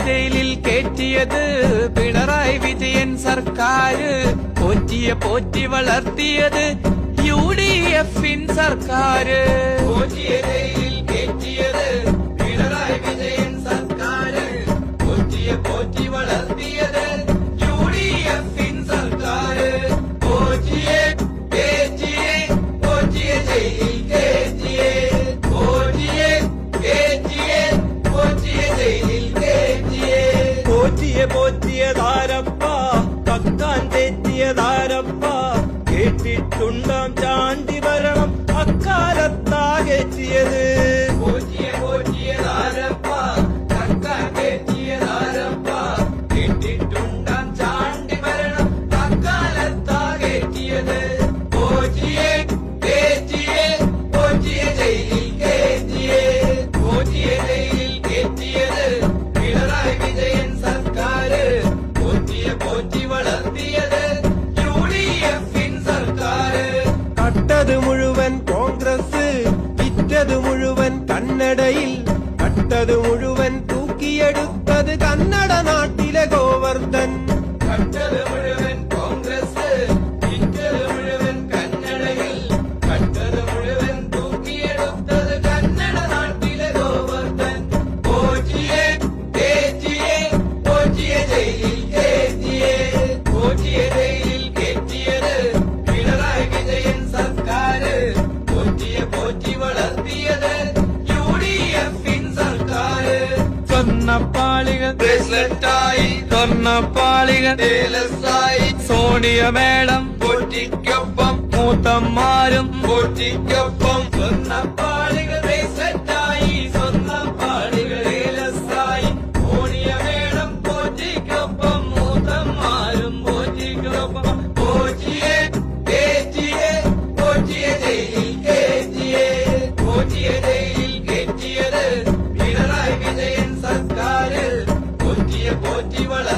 ജയിലിൽ കേറ്റിയത് പിണറായി വിജയൻ സർക്കാർ, പോറ്റിയെ പോറ്റി വളർത്തിയത് UDF സർക്കാർ. പോറ്റിയെ ജയിലിൽ കേറ്റിയത് പിണറായി വിജയൻ സർക്കാർ, പോറ്റിയെ പോറ്റി വളർത്തിയത് UDF സർക്കാർ. പോറ്റിയെ പോറ്റിയെ ജയിലിൽ കേറ്റിയേ, പോറ്റിയെ പോറ്റിയെ ജയിലിൽ പോറ്റിയതാരപ്പ, കക്കാൻ തെറ്റിയതാരപ്പ, കേട്ടിട്ടുണ്ടാം ചാണ്ടി ഭരണം അക്കാലത്താകെറ്റിയത്. പോറ്റിയതാരപ്പ, കക്കാൻ തെറ്റിയതാരപ്പ, കേട്ടിട്ടുണ്ടാം ചാണ്ടി ഭരണം അക്കാലത്താകെറ്റിയത്. പോറ്റിയെ പോറ്റിയെ ജയിലിൽ കേറ്റിയേ, പോറ്റിയെ ജയിലിൽ കേറ്റിയത് പിണറായി വിജയൻ സർക്കാർ, പോറ്റിയെ പോറ്റി വളർത്തിയത് UDF സർക്കാർ. കട്ടത് മുഴുവൻ കോൺഗ്രസ്, വിറ്റത് മുഴുവൻ കന്നഡയിൽ, കട്ടത് മുഴുവൻ തൂക്കിയെടുത്തത് കന്നഡ നാട്ടിലെ ഗോവർദ്ധൻ. കട്ടത് മുഴുവൻ കോൺഗ്രസ്, വിറ്റത് മുഴുവൻ കന്നഡയിൽ, കട്ടത് മുഴുവൻ തൂക്കിയെടുത്തത് കന്നഡ നാട്ടിലെ ഗോവർദ്ധൻ. പോറ്റിയെ പോറ്റിയെ ജയിലിൽ കേറ്റിയേ, പോറ്റിയെ ജയിലിൽ കേറ്റിയത് പിണറായി വിജയൻ സർക്കാർ, പോറ്റിയെ പോറ്റി വളർത്തിയത് UDF സർക്കാർ. സ്വർണ്ണപ്പാളികൾ ബ്രേസ്ലെറ്റായി, സ്വർണ്ണപ്പാളികൾ ഏലസായി, സോണിയ മേഡം പോറ്റിക്കൊപ്പം, മൂത്തന്മാരും പോറ്റിക്കൊപ്പം. സ്വർണ്ണപ്പാളികൾ ബ്രേസ്ലെറ്റായി, സ്വർണ്ണപ്പാളികൾ ഏലസായി, സോണിയ മേഡം പോറ്റിക്കൊപ്പം, മൂത്തന്മാരും പോറ്റിക്കൊപ്പം. പോറ്റിയെ പോറ്റിയെ ജയിലിൽ കേറ്റിയേ, പോറ്റിയെ ജയിലിൽ കേറ്റിയത് പിണറായി വിജയൻ സർക്കാർ, പോറ്റിയെ പോറ്റി വളർത്തിയത്